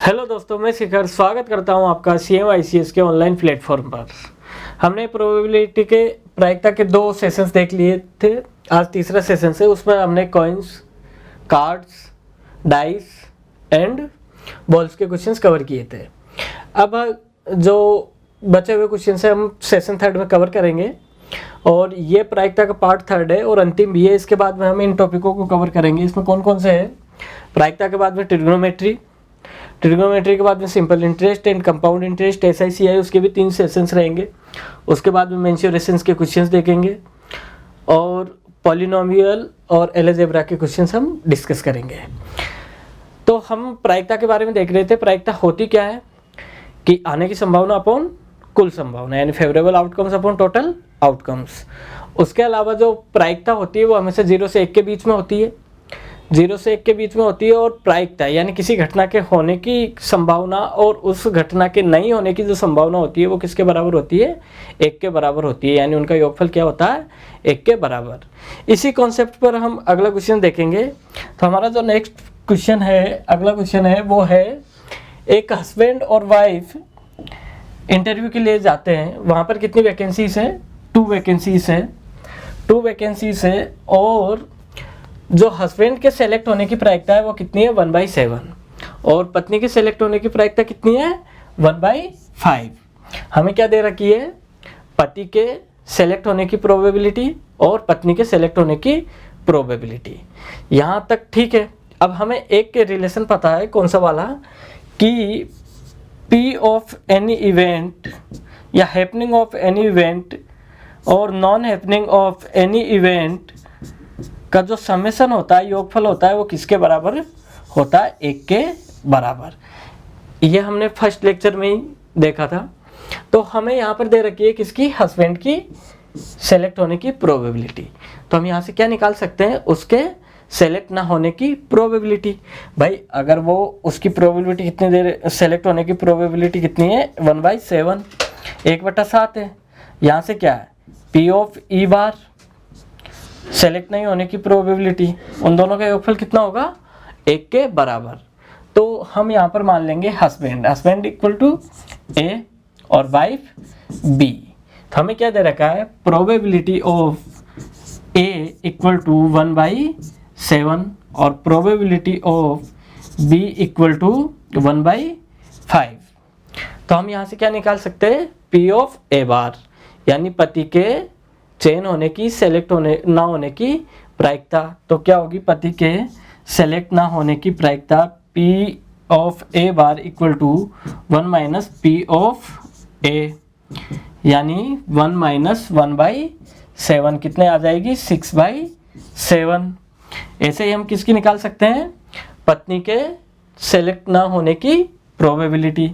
Hello दोस्तों, मैं शिखर स्वागत करता हूं आपका CMICS के ऑनलाइन प्लेटफॉर्म पर। हमने प्रोबेबिलिटी के प्रायिकता के 2 सेशंस देख लिए थे। आज तीसरा सेशन है, उसमें हमने coins, cards, dice and balls के क्वेश्चंस कवर किए थे। अब जो बचे हुए क्वेश्चंस हैं हम सेशन 3 में कवर करेंगे और ये प्रायिकता का पार्ट 3 है और अंतिम भी है। इसके बाद में हम इन टॉपिकों को कवर करेंगे। इसमें कौन कौन से हैं? प्रायिकता के बाद में ट्रिग्नोमेट्री के बाद में simple interest and compound interest SICI, उसके भी 3 सेशंस रहेंगे। उसके बाद में मेंसुरेशंस के क्वेश्चंस देखेंगे और पॉलिनोमियल और अलजेब्रा के क्वेश्चंस हम डिस्कस करेंगे। तो हम प्रायिकता के बारे में देख रहे थे। प्रायिकता होती क्या है कि आने की संभावना अपॉन कुल संभावना, यानी favourable outcomes upon total outcomes. उसके अलावा जो प्रायिकता होती है वो हमेशा 0 से 1 के बीच में होती है। 0 से 1 के बीच में होती है और प्रायिकता यानी किसी घटना के होने की संभावना और उस घटना के नहीं होने की जो संभावना होती है वो किसके बराबर होती है? 1 के बराबर होती है, यानी उनका योगफल क्या होता है? 1 के बराबर। इसी कॉन्सेप्ट पर हम अगला क्वेश्चन देखेंगे। तो हमारा जो नेक्स्ट क्वेश्चन है, अगला क्वेश्चन है, वो है एक हस्बैंड और वाइफ इंटरव्यू के लिए जाते हैं। वहाँ पर कितनी वैकेंसीज है? 2 वैकेंसीज है। 2 वैकेंसीज है और जो हस्बैंड के सेलेक्ट होने की प्रायिकता है वो कितनी है? 1/7 और पत्नी के सेलेक्ट होने की प्रायिकता कितनी है? 1/5। हमें क्या दे रखी है? पति के सेलेक्ट होने की प्रोबेबिलिटी और पत्नी के सेलेक्ट होने की प्रोबेबिलिटी। यहाँ तक ठीक है। अब हमें एक के रिलेशन पता है, कौन सा वाला, कि P ऑफ एनी इवेंट या हैपनिंग ऑफ एनी इवेंट और non happening of any event का जो समेशन होता है, योगफल होता है, वो किसके बराबर होता है? 1 के बराबर। ये हमने फर्स्ट लेक्चर में ही देखा था। तो हमें यहाँ पर दे रखी है किसकी? हस्बैंड की सेलेक्ट होने की प्रोबेबिलिटी। तो हम यहाँ से क्या निकाल सकते हैं? उसके सेलेक्ट ना होने की प्रोबेबिलिटी। भाई अगर वो उसकी प्रोबेबिलिटी कितनी देर सेलेक्ट होने की प्रोबेबिलिटी कितनी है? 1/7, 1/7 है। यहाँ से क्या है? P of E bar select नहीं होने की प्रोबेबिलिटी, उन दोनों का योगफल कितना होगा? 1 के बराबर। तो हम यहाँ पर मान लेंगे हस्बैंड इक्वल टू A और वाइफ B। तो हमें क्या दे रखा है? Probability of A equal to 1/7 और probability of B equal to 1/5। तो हम यहाँ से क्या निकाल सकते हैं? P ऑफ A बार, यानी पति के चयन होने की, सेलेक्ट होने ना होने की प्रायिकता। तो क्या होगी? पति के सेलेक्ट ना होने की प्रायिकता P of A bar equal to 1 - P of A, यानी 1 - 1/7 कितने आ जाएगी? 6/7। ऐसे ही हम किसकी निकाल सकते हैं? पत्नी के सेलेक्ट ना होने की प्रोबेबिलिटी।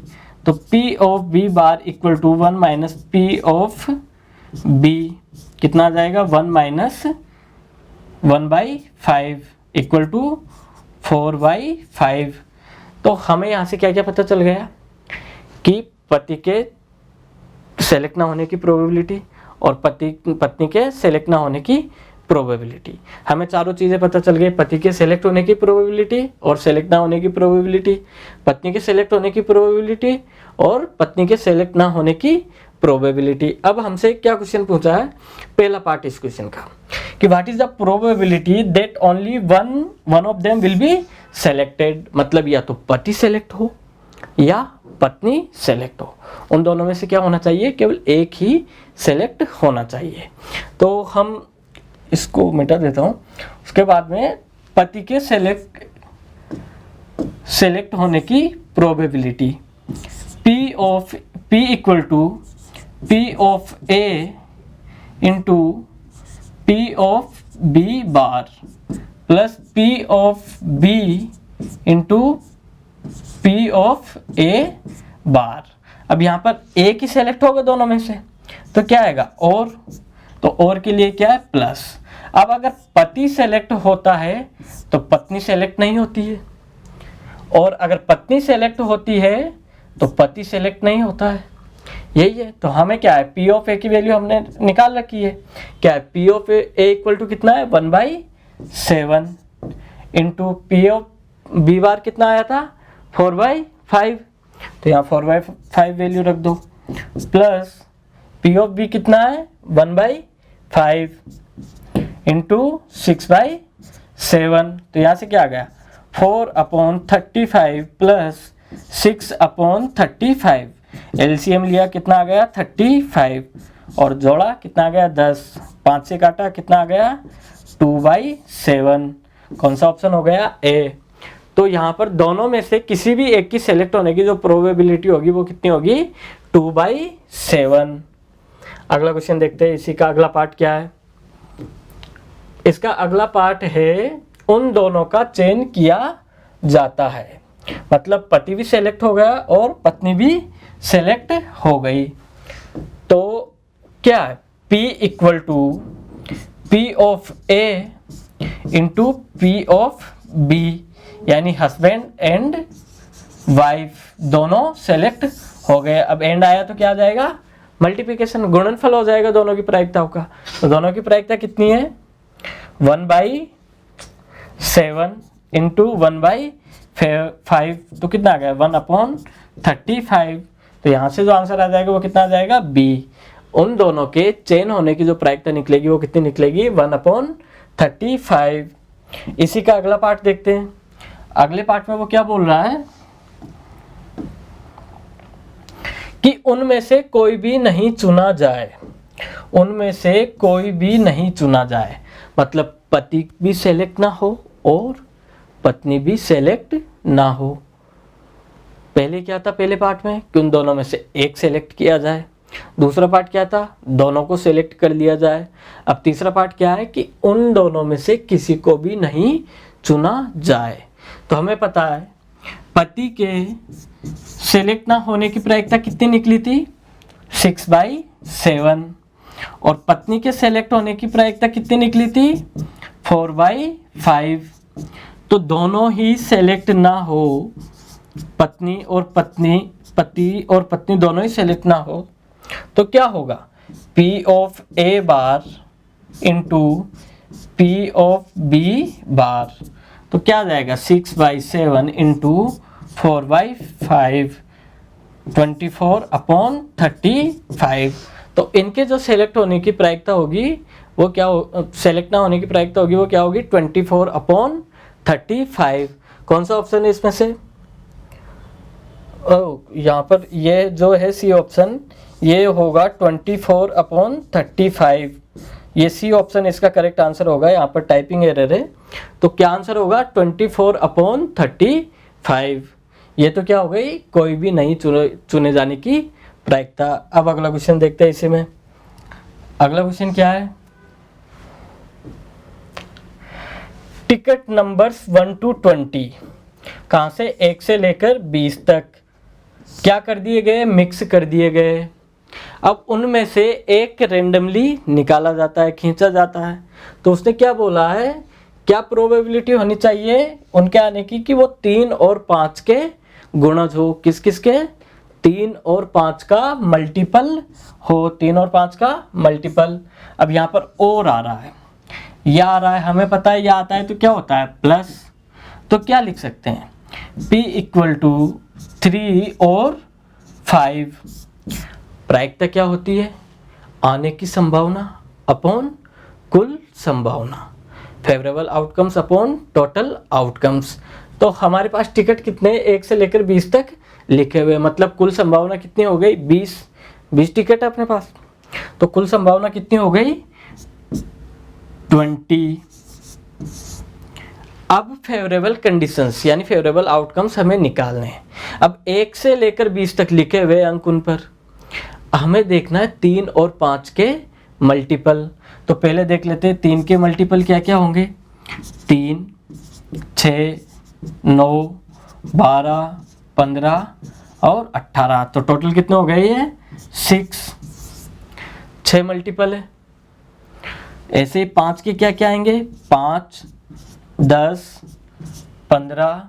तो P of B bar equal to 1 - P of B कितना आ जाएगा? 1 - 1/5 इक्वल टू 4/5। तो हमें यहाँ से क्या क्या पता चल गया? कि पति के सेलेक्ट ना होने की प्रोबेबिलिटी और पत्नी के सेलेक्ट ना होने की प्रोबेबिलिटी। हमें चारों चीज़ें पता चल गई। पति के सेलेक्ट होने की प्रोबेबिलिटी और सेलेक्ट ना होने की प्रोबेबिलिटी, पत्नी के सेलेक्ट होने की प्रोबेबिलिटी और पत्नी के सेलेक्ट ना होने की प्रोबेबिलिटी। अब हमसे क्या क्वेश्चन पूछा है? पहला पार्ट इस क्वेश्चन का कि what is the probability that only one of them will be selected. मतलब या तो पति सेलेक्ट हो या पत्नी सेलेक्ट हो, उन दोनों में से क्या होना चाहिए? केवल एक ही सेलेक्ट होना चाहिए। तो हम इसको मिटा देता हूं। उसके बाद में पति के सेलेक्ट होने की probability P equal to P of A into P of B bar plus P of B into P of A bar. अब यहाँ पर एक ही सेलेक्ट होगा दोनों में से, तो क्या आएगा? और, तो और के लिए क्या है? प्लस। अब अगर पति सेलेक्ट होता है तो पत्नी सेलेक्ट नहीं होती है, और अगर पत्नी सेलेक्ट होती है तो पति सेलेक्ट नहीं होता है। यही है। तो हमें क्या है? P ऑफ A की वैल्यू हमने निकाल रखी है। क्या है? P of A equal to कितना है? 1/7 into P of B bar कितना आया था? 4/5। 5, तो यहाँ 4/5 वैल्यू रख दो, प्लस पी ऑफ बी कितना है 1/5 इंटू 6/7, तो यहाँ से क्या आ गया 4/35 प्लस 6/35, एलसीएम लिया कितना आ गया 35 और जोड़ा कितना आ गया 10, 5 से काटा कितना आ गया 2/7। कौन सा ऑप्शन हो गया ए। तो यहाँ पर दोनों में से किसी भी एक की सेलेक्ट होने की जो प्रोबेबिलिटी होगी वो कितनी होगी 2/7। अगला क्वेश्चन देखते हैं, इसी का अगला पार्ट क्या है। इसका अगला पार्ट है उन दोनों का चयन किया जाता है, मतलब पति भी सेलेक्ट हो गया और पत्नी भी सेलेक्ट हो गई। तो क्या है P equal to P of A into P of B, यानी हस्बैंड एंड वाइफ दोनों सेलेक्ट हो गए। अब एंड आया तो क्या आ जाएगा मल्टीप्लिकेशन, गुणनफल हो जाएगा दोनों की प्रायिकताओं का। तो दोनों की प्रायिकता कितनी है 1/7 इंटू 1/5, तो कितना आ गया 1/35। तो यहाँ से जो आंसर आ जाएगा वो कितना आ जाएगा बी। उन दोनों के चेन होने की जो प्रायिकता निकलेगी वो कितनी निकलेगी 1/35। इसी का अगला पार्ट देखते हैं। अगले पार्ट में वो क्या बोल रहा है कि उनमें से कोई भी नहीं चुना जाए, उनमें से कोई भी नहीं चुना जाए, मतलब पति भी सेलेक्ट ना हो और पत्नी भी सेलेक्ट ना हो। पहले क्या था पहले पार्ट में कि उन दोनों में से एक सेलेक्ट किया जाए, दूसरा पार्ट क्या था दोनों को सेलेक्ट कर लिया जाए। अब तीसरा पार्ट क्या है कि उन दोनों में से किसी को भी नहीं चुना जाए। तो हमें पता है पति के सेलेक्ट ना होने की प्रायिकता कितनी निकली थी 6/7 और पत्नी के सेलेक्ट होने की प्रायिकता कितनी निकली थी 4/5। तो दोनों ही सेलेक्ट ना हो, पति और पत्नी दोनों ही सेलेक्ट ना हो, तो क्या होगा P of A bar into P of B बार, तो क्या आ जाएगा 6/7 इंटू 4/5 24/35। तो इनके जो सेलेक्ट होने की प्रायिकता होगी वो क्या सेलेक्ट ना होने की प्रायिकता होगी वो क्या होगी 24/35। कौन सा ऑप्शन है इसमें से यहाँ पर ये जो है सी ऑप्शन ये होगा 24/35। ये सी ऑप्शन इसका करेक्ट आंसर होगा, यहाँ पर टाइपिंग एरर है। तो क्या आंसर होगा 24/35। ये तो क्या हो गई कोई भी नहीं चुने जाने की प्रायिकता। अब अगला क्वेश्चन देखते हैं इसी में। अगला क्वेश्चन क्या है टिकट नंबर्स 1 to 20 कहाँ से 1 से लेकर 20 तक क्या कर दिए गए मिक्स कर दिए गए। अब उनमें से एक रेंडमली निकाला जाता है खींचा जाता है। तो उसने क्या बोला है क्या प्रोबेबिलिटी होनी चाहिए उनके आने की कि वो 3 और 5 के गुणज हो। किस किस के 3 और 5 का मल्टीपल हो, 3 और 5 का मल्टीपल। अब यहाँ पर और आ रहा है या आ रहा है, हमें पता है या आता है तो क्या होता है प्लस। तो क्या लिख सकते हैं P इक्वल टू 3 और 5। प्रायिकता क्या होती है आने की संभावना अपॉन कुल संभावना, favourable outcomes upon total outcomes. तो हमारे पास टिकट कितने 1 से लेकर 20 तक लिखे हुए, मतलब कुल संभावना कितनी हो गई 20 टिकट है अपने पास। तो कुल संभावना कितनी हो गई 20। अब फेवरेबल कंडीशंस यानी फेवरेबल आउटकम्स हमें निकालने हैं। अब 1 से लेकर 20 तक लिखे हुए अंक उन पर हमें देखना है 3 और 5 के मल्टीपल। तो पहले देख लेते हैं 3 के मल्टीपल क्या क्या होंगे 3, 6, 9, 12, 15 और 18। तो टोटल कितने हो गए ये 6 मल्टीपल है। ऐसे ही 5 के क्या क्या आएंगे 5, 10, 15,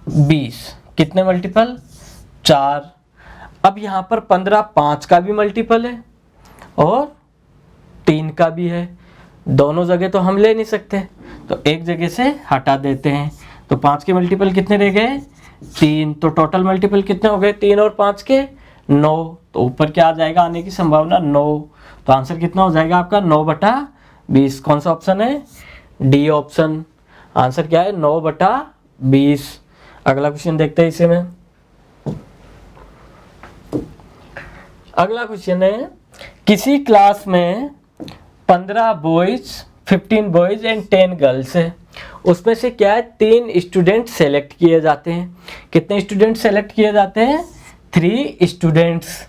20 कितने मल्टीपल 4। अब यहाँ पर 15 5 का भी मल्टीपल है और 3 का भी है, दोनों जगह तो हम ले नहीं सकते तो एक जगह से हटा देते हैं। तो 5 के मल्टीपल कितने रह गए 3, तो टोटल मल्टीपल कितने हो गए 3 और 5 के 9, तो ऊपर क्या आ जाएगा आने की संभावना 9, तो आंसर कितना हो जाएगा आपका 9/20। कौन सा ऑप्शन है? D option. आंसर क्या है 9/20। अगला क्वेश्चन देखते हैं इसे में। अगला क्वेश्चन है किसी क्लास में 15 बॉयज 15 बॉयज एंड 10 गर्ल्स है, उसमें से क्या है 3 स्टूडेंट सेलेक्ट किए जाते हैं। कितने स्टूडेंट सेलेक्ट किए जाते हैं? 3 स्टूडेंट्स।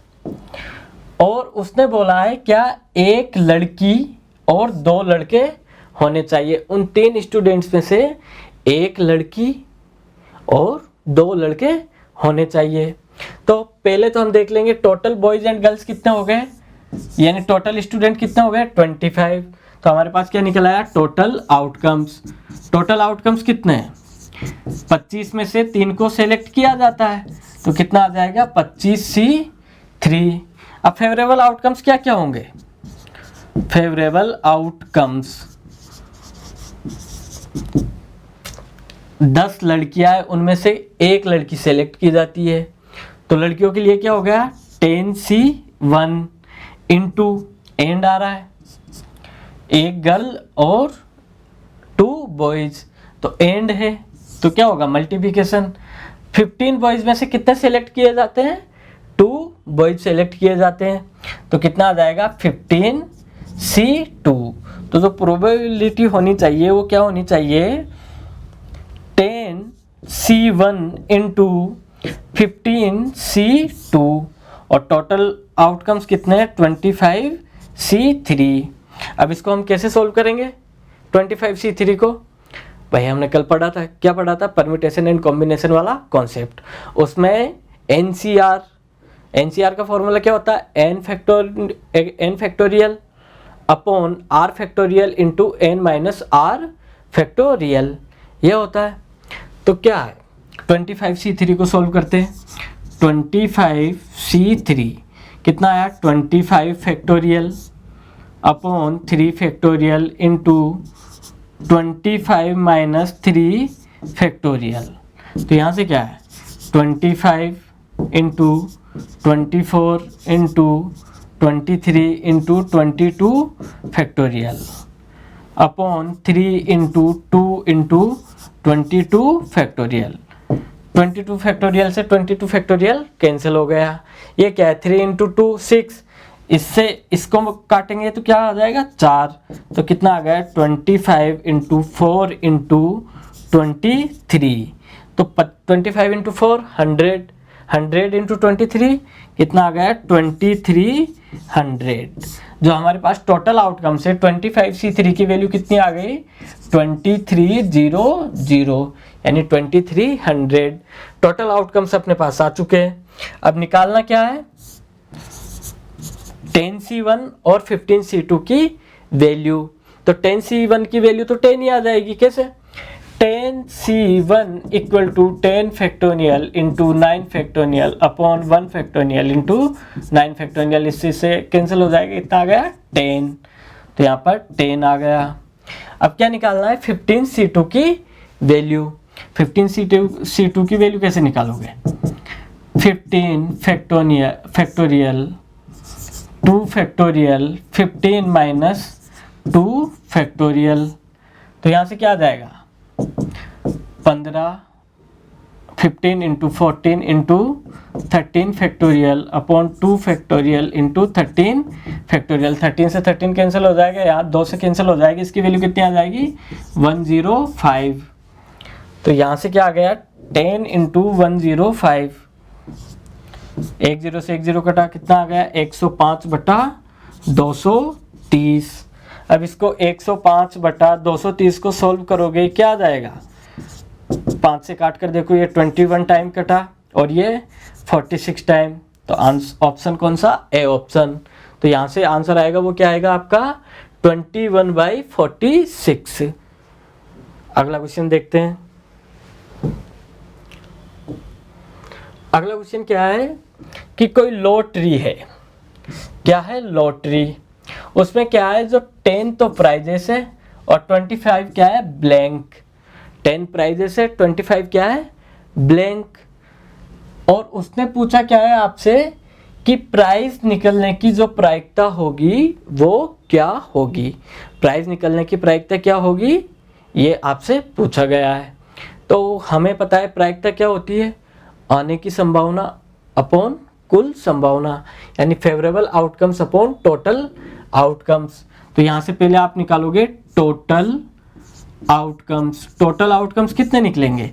और उसने बोला है क्या एक लड़की और 2 लड़के होने चाहिए। उन 3 स्टूडेंट्स में से एक लड़की और 2 लड़के होने चाहिए। तो पहले तो हम देख लेंगे टोटल बॉयज एंड गर्ल्स कितने हो गए, यानी टोटल स्टूडेंट कितने हो गए 25। तो हमारे पास क्या निकल आया टोटल आउटकम्स। टोटल आउटकम्स कितने हैं? 25 में से 3 को सेलेक्ट किया जाता है, तो कितना आ जाएगा 25C3। अब फेवरेबल आउटकम्स क्या क्या होंगे? फेवरेबल आउटकम्स 10 लड़कियां हैं, उनमें से एक लड़की सेलेक्ट की जाती है, तो लड़कियों के लिए क्या हो गया 10C1 इंटू एंड आ रहा है, एक गर्ल और 2 बॉयज, तो एंड है, तो क्या होगा मल्टीप्लिकेशन। 15 बॉयज में से कितने सेलेक्ट किए जाते हैं? 2 बॉयज सेलेक्ट किए जाते हैं, तो कितना आ जाएगा 15C2। तो जो प्रोबेबिलिटी होनी चाहिए वो क्या होनी चाहिए 10C1 इंटू 15C2, और टोटल आउटकम्स कितने हैं 25C3। अब इसको हम कैसे सोल्व करेंगे 25C3 को? भाई हमने कल पढ़ा था, क्या पढ़ा था? परम्यूटेशन एंड कॉम्बिनेशन वाला कॉन्सेप्ट। उसमें एनसीआर का फॉर्मूला क्या होता है? n factorial upon r factorial into n minus r factorial, ये होता है। तो क्या है 25C3 को सोल्व करते हैं। 25C3 कितना आया 25 factorial upon 3 factorial into 25 minus 3 factorial, तो यहाँ से क्या है 25 into 24 into 23 into 22 factorial upon 3 into 2 into 22 factorial. 22 factorial से 22 फैक्टोरियल कैंसिल हो गया। ये क्या है 3 इंटू 2 6, इससे इसको काटेंगे तो क्या आ जाएगा 4, तो कितना आ गया 25 इंटू 4 इंटू 23, तो 25 इंटू 4 100, 100 इंटू 23 कितना आ गया 2300। जो हमारे पास टोटल आउटकम से 25C3 की वैल्यू कितनी आ गई 2300, यानी 2300 टोटल आउटकम्स अपने पास आ चुके हैं। अब निकालना क्या है 10C1 और 15C2 की वैल्यू। तो 10C1 की वैल्यू तो 10 ही आ जाएगी। कैसे 10C1 equal to 10 factorial into 9 factorial upon 1 factorial into 9 factorial, इससे से कैंसिल हो जाएगा, इतना आ गया 10, तो यहाँ पर 10 आ गया। अब क्या निकालना है 15C2 की वैल्यू। 15C2 की वैल्यू कैसे निकालोगे 15 फैक्टोरियल 2 फैक्टोरियल 15 माइनस 2 फैक्टोरियल, तो यहाँ से क्या आ जाएगा 15 into 14 into 13 factorial upon 2 factorial into 13 factorial. 13 से 13 कैंसिल हो जाएगा, यहाँ 2 से कैंसिल हो जाएगी, इसकी वैल्यू कितनी आ जाएगी 105। तो यहाँ से क्या आ गया 10 इंटू 105, 10 से 10 कटा, कितना आ गया 105/230। अब इसको 105/230 को सोल्व करोगे क्या आ जाएगा 5 से काट कर देखो, ये 21 टाइम कटा और ये 46 टाइम, तो ऑप्शन कौन सा ए ऑप्शन। तो यहाँ से आंसर आएगा वो क्या आएगा आपका 21/46। अगला क्वेश्चन देखते हैं। अगला क्वेश्चन क्या है कि कोई लॉटरी है। क्या है लॉटरी, उसमें क्या है जो 10 तो प्राइजेस है और 25 क्या है ब्लैंक। 10 प्राइजेस है 25 क्या है ब्लैंक, और उसने पूछा क्या है आपसे कि प्राइस निकलने की जो प्रायिकता होगी वो क्या होगी, प्राइस निकलने की प्रायिकता क्या होगी ये आपसे पूछा गया है। तो हमें पता है प्रायिकता क्या होती है, आने की संभावना अपॉन कुल संभावना, यानी favourable outcomes upon total outcomes. तो यहाँ से पहले आप निकालोगे टोटल आउटकम्स। टोटल आउटकम्स कितने निकलेंगे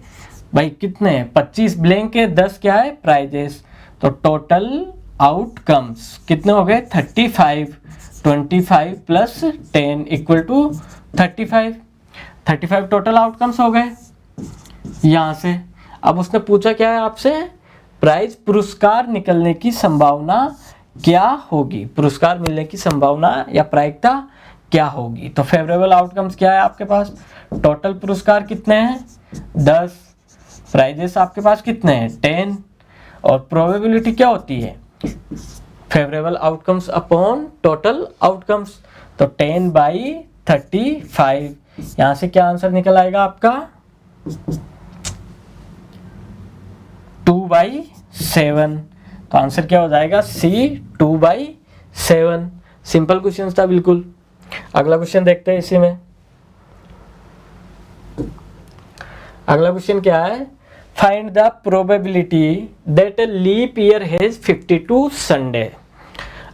भाई, कितने हैं 25 ब्लैंक है, 10 क्या है प्राइजेस, तो टोटल आउटकम्स कितने हो गए 35, 25 plus 10 equal to 35 total outcomes हो गए यहाँ से। अब उसने पूछा क्या है आपसे, प्राइज पुरस्कार निकलने की संभावना क्या होगी, पुरस्कार मिलने की संभावना या प्रायिकता क्या होगी। तो फेवरेबल आउटकम्स क्या है आपके पास, टोटल पुरस्कार कितने हैं 10, प्राइजेस आपके पास कितने हैं 10, और प्रोबेबिलिटी क्या होती है favourable outcomes upon total outcomes, तो 10/35। यहाँ से क्या आंसर निकल आएगा आपका 2/7। तो आंसर क्या हो जाएगा C 2/7। सिंपल क्वेश्चन था बिल्कुल। अगला क्वेश्चन देखते हैं इसी में। अगला क्वेश्चन क्या है, find the probability that a leap year has 52 Sunday.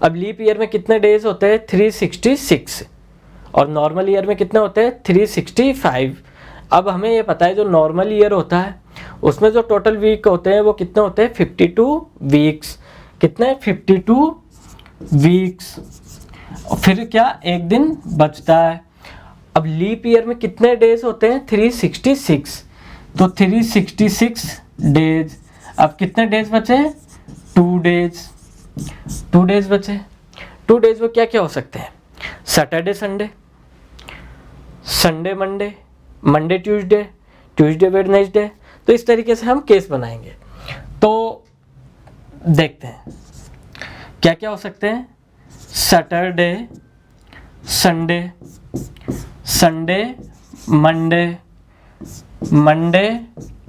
अब लीप ईयर में कितने डेज होते हैं 366, और नॉर्मल ईयर में कितने होते हैं 365। अब हमें ये पता है जो नॉर्मल ईयर होता है उसमें जो टोटल वीक होते हैं वो कितने होते हैं 52 वीक्स। कितने 52 वीक्स, और फिर क्या एक दिन बचता है। अब लीप ईयर में कितने डेज होते हैं 366, तो 366 डेज। अब कितने डेज बचे 2 डेज, 2 डेज बचे। 2 डेज में क्या क्या हो सकते हैं, Saturday Sunday, Sunday Monday, Monday Tuesday, Tuesday Wednesday. तो इस तरीके से हम केस बनाएंगे। तो देखते हैं क्या क्या हो सकते हैं, Saturday Sunday, Sunday Monday, Monday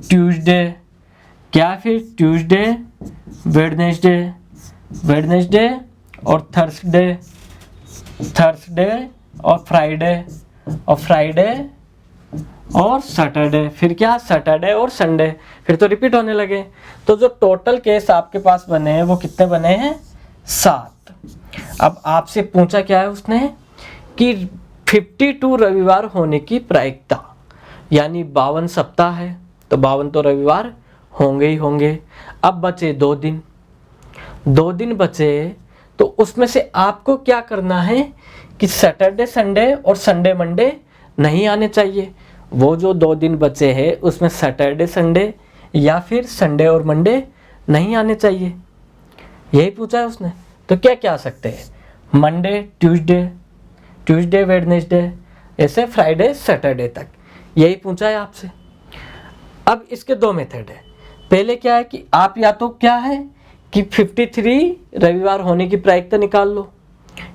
Tuesday, क्या फिर ट्यूसडे वेडनेसडे, वेडनेसडे और थर्सडे, थर्सडे और फ्राइडे, और फ्राइडे और सैटरडे, फिर क्या सैटरडे और संडे, फिर तो रिपीट होने लगे। तो जो टोटल केस आपके पास बने हैं वो कितने बने हैं 7। अब आपसे पूछा क्या है उसने कि 52 रविवार होने की प्रायिकता, यानी 52 सप्ताह है तो 52 तो रविवार होंगे ही होंगे। अब बचे 2 दिन, 2 दिन बचे, तो उसमें से आपको क्या करना है कि सैटरडे संडे और संडे मंडे नहीं आने चाहिए। वो जो 2 दिन बचे हैं उसमें सैटरडे संडे या फिर संडे और मंडे नहीं आने चाहिए, यही पूछा है उसने। तो क्या क्या आ सकते हैं, मंडे ट्यूसडे, ट्यूसडे वेडनेसडे, ऐसे फ्राइडे सैटरडे तक, यही पूछा है आपसे। अब इसके 2 मेथड है। पहले क्या है कि आप या तो क्या है कि 53 रविवार होने की प्रायिकता निकाल लो,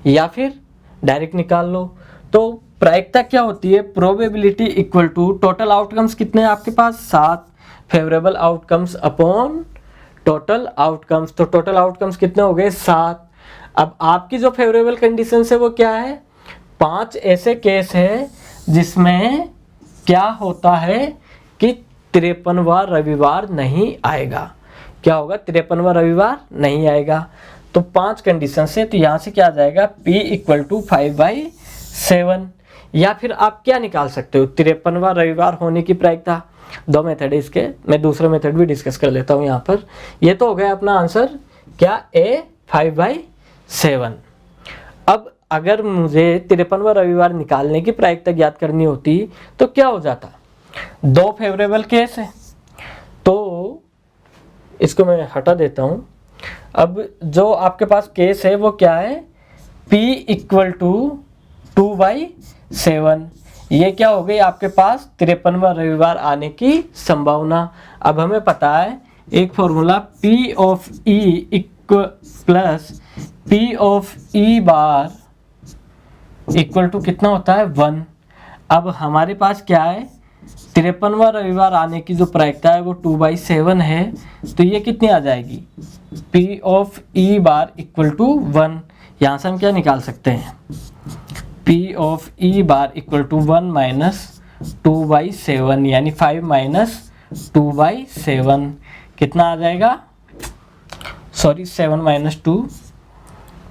या फिर डायरेक्ट निकाल लो। तो प्रायिकता क्या होती है, probability equal to total outcomes कितने हैं आपके पास 7, favourable outcomes upon total outcomes. तो टोटल आउटकम्स कितने हो गए 7। अब आपकी जो फेवरेबल कंडीशन है वो क्या है, 5 ऐसे केस है जिसमें क्या होता है कि 53वां रविवार नहीं आएगा। क्या होगा 53वां रविवार नहीं आएगा। तो 5 कंडीशन से, तो यहाँ से क्या आ जाएगा P इक्वल टू 5/7। या फिर आप क्या निकाल सकते हो 53वां रविवार होने की प्रायिकता। 2 मेथड है इसके, मैं दूसरा मेथड भी डिस्कस कर लेता हूँ यहाँ पर। ये तो हो गया अपना आंसर क्या A 5/7। अब अगर मुझे 53वां रविवार निकालने की प्रायिकता ज्ञात करनी होती तो क्या हो जाता, 2 फेवरेबल केस है तो इसको मैं हटा देता हूँ। अब जो आपके पास केस है वो क्या है, P इक्वल टू 2/7। ये क्या हो गई आपके पास 53वां रविवार आने की संभावना। अब हमें पता है एक formula P of E plus P of E bar equal to कितना होता है 1। अब हमारे पास क्या है 53वां रविवार आने की जो प्रायिकता है वो 2/7 है, तो ये कितनी आ जाएगी, P of E bar equal to 1। यहाँ से हम क्या निकाल सकते हैं, P of E bar equal to 1 minus 2/7, यानी 5 माइनस 2/7 कितना आ जाएगा, सॉरी 7 माइनस 2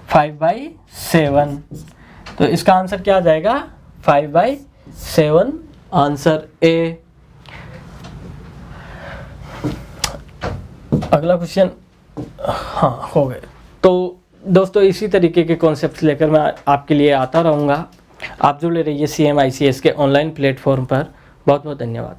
5/7, तो इसका आंसर क्या आ जाएगा 5/7, आंसर ए। अगला क्वेश्चन, हाँ हो गए। तो दोस्तों इसी तरीके के कॉन्सेप्ट्स लेकर मैं आपके लिए आता रहूँगा। आप जुड़े रहिए CMICS के ऑनलाइन प्लेटफॉर्म पर। बहुत बहुत धन्यवाद।